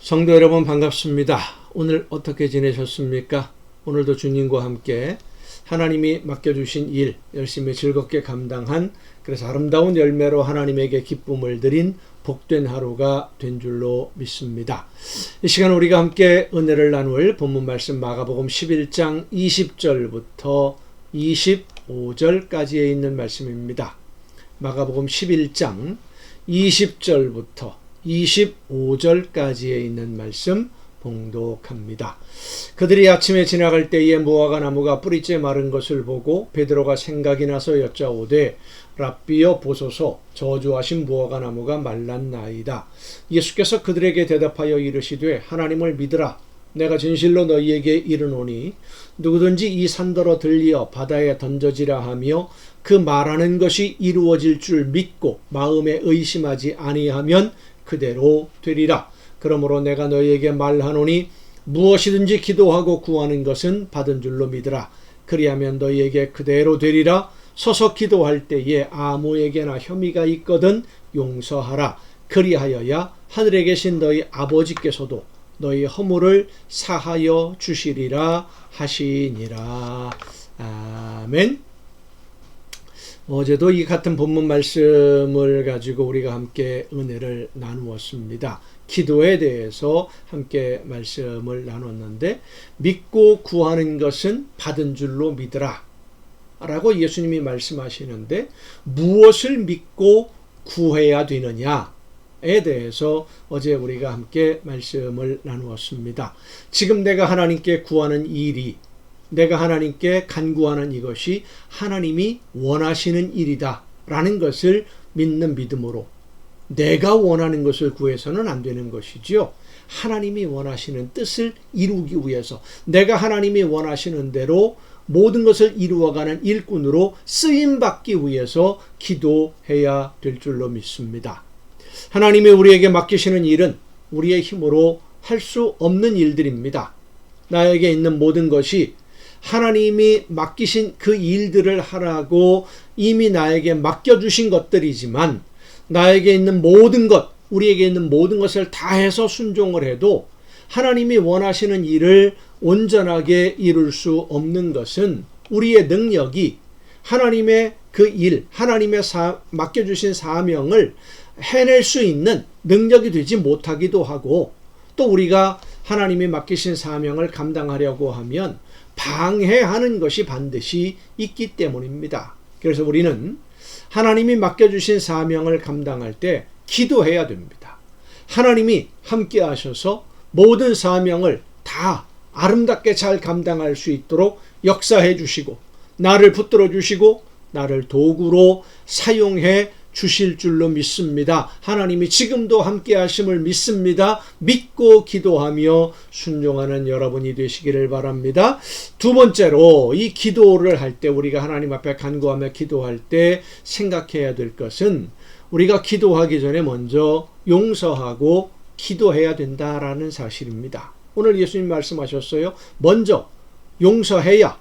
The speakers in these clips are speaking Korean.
성도 여러분 반갑습니다. 오늘 어떻게 지내셨습니까? 오늘도 주님과 함께 하나님이 맡겨주신 일 열심히 즐겁게 감당한, 그래서 아름다운 열매로 하나님에게 기쁨을 드린 복된 하루가 된 줄로 믿습니다. 이 시간 우리가 함께 은혜를 나눌 본문 말씀 마가복음 11장 20절부터 25절까지에 있는 말씀입니다. 마가복음 11장 20절부터 25절까지에 있는 말씀 봉독합니다. 그들이 아침에 지나갈 때에 무화과 나무가 뿌리째 마른 것을 보고 베드로가 생각이 나서 여짜오되 랍비여 보소서, 저주하신 무화과 나무가 말랐나이다. 예수께서 그들에게 대답하여 이르시되 하나님을 믿으라. 내가 진실로 너희에게 이르노니 누구든지 이 산더러 들리어 바다에 던져지라 하며 그 말하는 것이 이루어질 줄 믿고 마음에 의심하지 아니하면 그대로 되리라. 그러므로 내가 너희에게 말하노니 무엇이든지 기도하고 구하는 것은 받은 줄로 믿으라. 그리하면 너희에게 그대로 되리라. 서서 기도할 때에 아무에게나 혐의가 있거든 용서하라. 그리하여야 하늘에 계신 너희 아버지께서도 너희 허물을 사하여 주시리라 하시니라. 아멘. 어제도 이 같은 본문 말씀을 가지고 우리가 함께 은혜를 나누었습니다. 기도에 대해서 함께 말씀을 나눴는데, 믿고 구하는 것은 받은 줄로 믿으라 라고 예수님이 말씀하시는데, 무엇을 믿고 구해야 되느냐에 대해서 어제 우리가 함께 말씀을 나누었습니다. 지금 내가 하나님께 구하는 일이, 내가 하나님께 간구하는 이것이 하나님이 원하시는 일이다 라는 것을 믿는 믿음으로, 내가 원하는 것을 구해서는 안 되는 것이지요. 하나님이 원하시는 뜻을 이루기 위해서 내가 하나님이 원하시는 대로 모든 것을 이루어가는 일꾼으로 쓰임받기 위해서 기도해야 될 줄로 믿습니다. 하나님이 우리에게 맡기시는 일은 우리의 힘으로 할 수 없는 일들입니다. 나에게 있는 모든 것이 하나님이 맡기신 그 일들을 하라고 이미 나에게 맡겨주신 것들이지만, 나에게 있는 모든 것, 우리에게 있는 모든 것을 다해서 순종을 해도 하나님이 원하시는 일을 온전하게 이룰 수 없는 것은 우리의 능력이 하나님의 그 일, 하나님의 맡겨주신 사명을 해낼 수 있는 능력이 되지 못하기도 하고, 또 우리가 하나님이 맡기신 사명을 감당하려고 하면 방해하는 것이 반드시 있기 때문입니다. 그래서 우리는 하나님이 맡겨주신 사명을 감당할 때 기도해야 됩니다. 하나님이 함께 하셔서 모든 사명을 다 아름답게 잘 감당할 수 있도록 역사해 주시고, 나를 붙들어 주시고 나를 도구로 사용해 주실 줄로 믿습니다. 하나님이 지금도 함께 하심을 믿습니다. 믿고 기도하며 순종하는 여러분이 되시기를 바랍니다. 두 번째로, 이 기도를 할 때, 우리가 하나님 앞에 간구하며 기도할 때 생각해야 될 것은, 우리가 기도하기 전에 먼저 용서하고 기도해야 된다라는 사실입니다. 오늘 예수님 말씀하셨어요. 먼저 용서해야,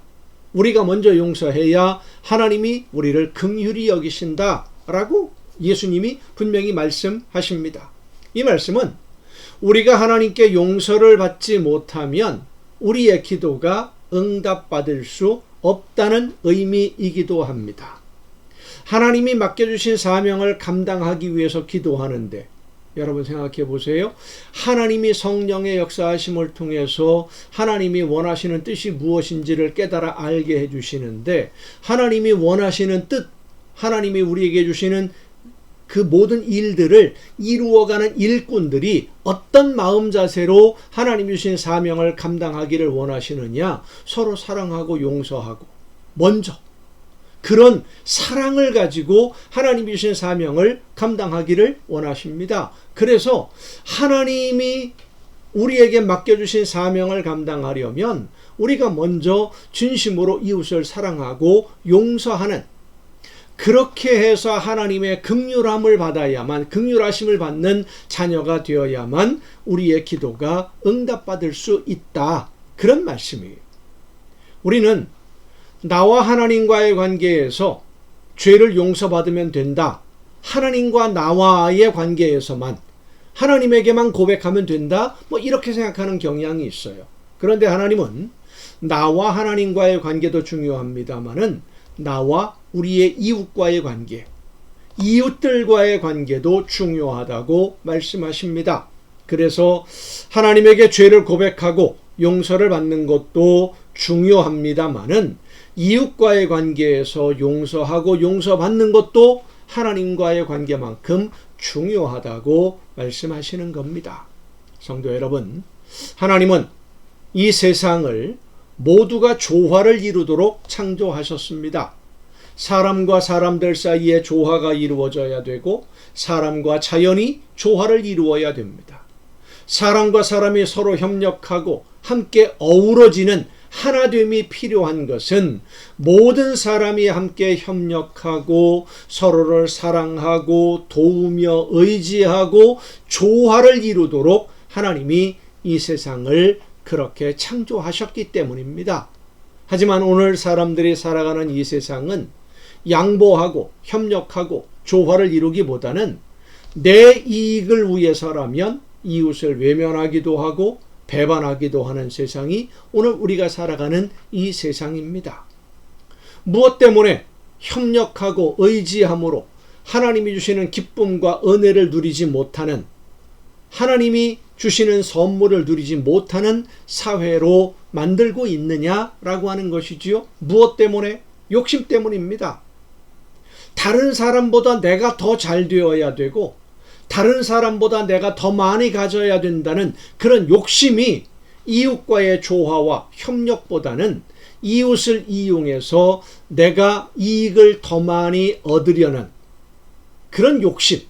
우리가 먼저 용서해야 하나님이 우리를 긍휼히 여기신다 라고 예수님이 분명히 말씀하십니다. 이 말씀은 우리가 하나님께 용서를 받지 못하면 우리의 기도가 응답받을 수 없다는 의미이기도 합니다. 하나님이 맡겨주신 사명을 감당하기 위해서 기도하는데, 여러분 생각해 보세요. 하나님이 성령의 역사하심을 통해서 하나님이 원하시는 뜻이 무엇인지를 깨달아 알게 해주시는데, 하나님이 원하시는 뜻, 하나님이 우리에게 주시는 그 모든 일들을 이루어가는 일꾼들이 어떤 마음 자세로 하나님이 주신 사명을 감당하기를 원하시느냐? 서로 사랑하고 용서하고, 먼저 그런 사랑을 가지고 하나님이 주신 사명을 감당하기를 원하십니다. 그래서 하나님이 우리에게 맡겨주신 사명을 감당하려면 우리가 먼저 진심으로 이웃을 사랑하고 용서하는, 그렇게 해서 하나님의 긍휼함을 받아야만, 긍휼하심을 받는 자녀가 되어야만 우리의 기도가 응답받을 수 있다, 그런 말씀이에요. 우리는 나와 하나님과의 관계에서 죄를 용서받으면 된다, 하나님과 나와의 관계에서만, 하나님에게만 고백하면 된다. 뭐 이렇게 생각하는 경향이 있어요. 그런데 하나님은 나와 하나님과의 관계도 중요합니다만은 나와 우리의 이웃과의 관계, 이웃들과의 관계도 중요하다고 말씀하십니다. 그래서 하나님에게 죄를 고백하고 용서를 받는 것도 중요합니다만은 이웃과의 관계에서 용서하고 용서받는 것도 하나님과의 관계만큼 중요하다고 말씀하시는 겁니다. 성도 여러분, 하나님은 이 세상을 모두가 조화를 이루도록 창조하셨습니다. 사람과 사람들 사이에 조화가 이루어져야 되고 사람과 자연이 조화를 이루어야 됩니다. 사람과 사람이 서로 협력하고 함께 어우러지는 하나됨이 필요한 것은 모든 사람이 함께 협력하고 서로를 사랑하고 도우며 의지하고 조화를 이루도록 하나님이 이 세상을 그렇게 창조하셨기 때문입니다. 하지만 오늘 사람들이 살아가는 이 세상은 양보하고 협력하고 조화를 이루기보다는 내 이익을 위해서라면 이웃을 외면하기도 하고 배반하기도 하는 세상이 오늘 우리가 살아가는 이 세상입니다. 무엇 때문에 협력하고 의지함으로 하나님이 주시는 기쁨과 은혜를 누리지 못하는, 하나님이 주시는 선물을 누리지 못하는 사회로 만들고 있느냐라고 하는 것이지요. 무엇 때문에? 욕심 때문입니다. 다른 사람보다 내가 더 잘 되어야 되고 다른 사람보다 내가 더 많이 가져야 된다는 그런 욕심이 이웃과의 조화와 협력보다는 이웃을 이용해서 내가 이익을 더 많이 얻으려는 그런 욕심,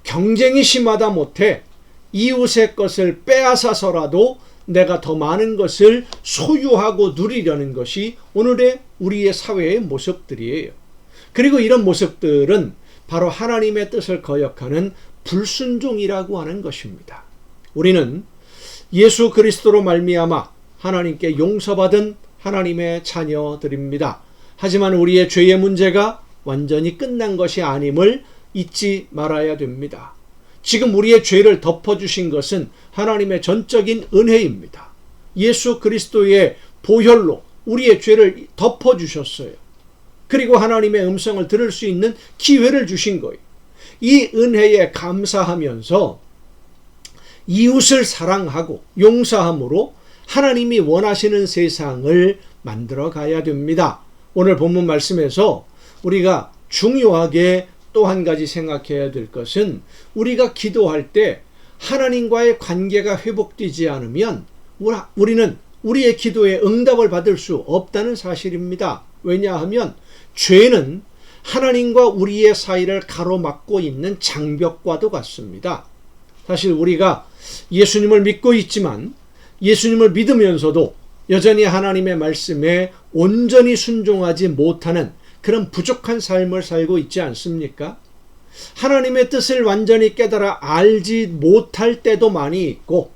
경쟁이 심하다 못해 이웃의 것을 빼앗아서라도 내가 더 많은 것을 소유하고 누리려는 것이 오늘의 우리의 사회의 모습들이에요. 그리고 이런 모습들은 바로 하나님의 뜻을 거역하는 불순종이라고 하는 것입니다. 우리는 예수 그리스도로 말미암아 하나님께 용서받은 하나님의 자녀들입니다. 하지만 우리의 죄의 문제가 완전히 끝난 것이 아님을 잊지 말아야 됩니다. 지금 우리의 죄를 덮어주신 것은 하나님의 전적인 은혜입니다. 예수 그리스도의 보혈로 우리의 죄를 덮어주셨어요. 그리고 하나님의 음성을 들을 수 있는 기회를 주신 거예요. 이 은혜에 감사하면서 이웃을 사랑하고 용서함으로 하나님이 원하시는 세상을 만들어 가야 됩니다. 오늘 본문 말씀에서 우리가 중요하게 또 한 가지 생각해야 될 것은 우리가 기도할 때 하나님과의 관계가 회복되지 않으면 우리는 우리의 기도에 응답을 받을 수 없다는 사실입니다. 왜냐하면 죄는 하나님과 우리의 사이를 가로막고 있는 장벽과도 같습니다. 사실 우리가 예수님을 믿고 있지만 예수님을 믿으면서도 여전히 하나님의 말씀에 온전히 순종하지 못하는 그런 부족한 삶을 살고 있지 않습니까? 하나님의 뜻을 완전히 깨달아 알지 못할 때도 많이 있고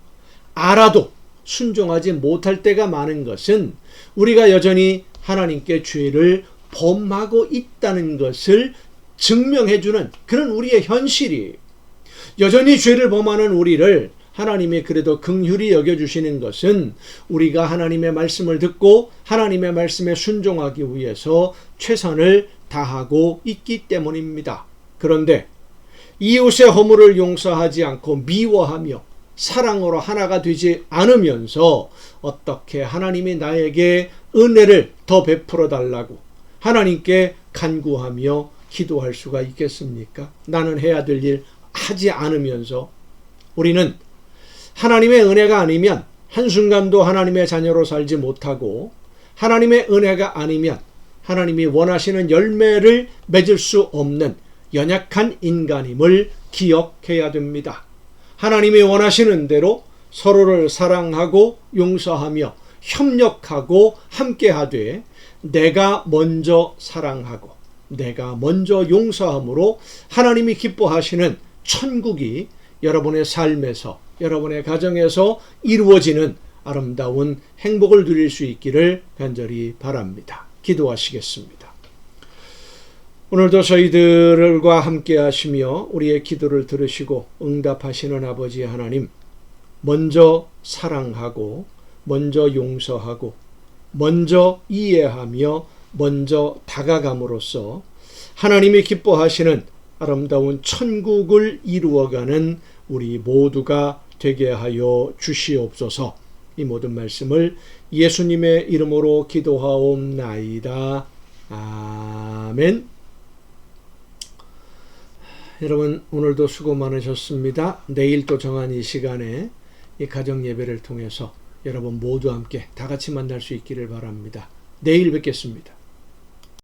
알아도 순종하지 못할 때가 많은 것은 우리가 여전히 하나님께 죄를 범하고 있다는 것을 증명해주는 그런 우리의 현실이에요. 여전히 죄를 범하는 우리를 하나님이 그래도 긍휼히 여겨주시는 것은 우리가 하나님의 말씀을 듣고 하나님의 말씀에 순종하기 위해서 최선을 다하고 있기 때문입니다. 그런데 이웃의 허물을 용서하지 않고 미워하며 사랑으로 하나가 되지 않으면서 어떻게 하나님이 나에게 은혜를 더 베풀어 달라고 하나님께 간구하며 기도할 수가 있겠습니까? 나는 해야 될 일 하지 않으면서 우리는 하나님의 은혜가 아니면 한순간도 하나님의 자녀로 살지 못하고 하나님의 은혜가 아니면 하나님이 원하시는 열매를 맺을 수 없는 연약한 인간임을 기억해야 됩니다. 하나님이 원하시는 대로 서로를 사랑하고 용서하며 협력하고 함께하되 내가 먼저 사랑하고 내가 먼저 용서함으로 하나님이 기뻐하시는 천국이 여러분의 삶에서 여러분의 가정에서 이루어지는 아름다운 행복을 누릴 수 있기를 간절히 바랍니다. 기도하시겠습니다. 오늘도 저희들과 함께 하시며 우리의 기도를 들으시고 응답하시는 아버지 하나님, 먼저 사랑하고 먼저 용서하고 먼저 이해하며 먼저 다가감으로써 하나님이 기뻐하시는 아름다운 천국을 이루어가는 우리 모두가 되게 하여 주시옵소서. 이 모든 말씀을 예수님의 이름으로 기도하옵나이다. 아멘. 여러분, 오늘도 수고 많으셨습니다. 내일 또 정한 이 시간에 이 가정 예배를 통해서 여러분 모두 함께 다 같이 만날 수 있기를 바랍니다. 내일 뵙겠습니다.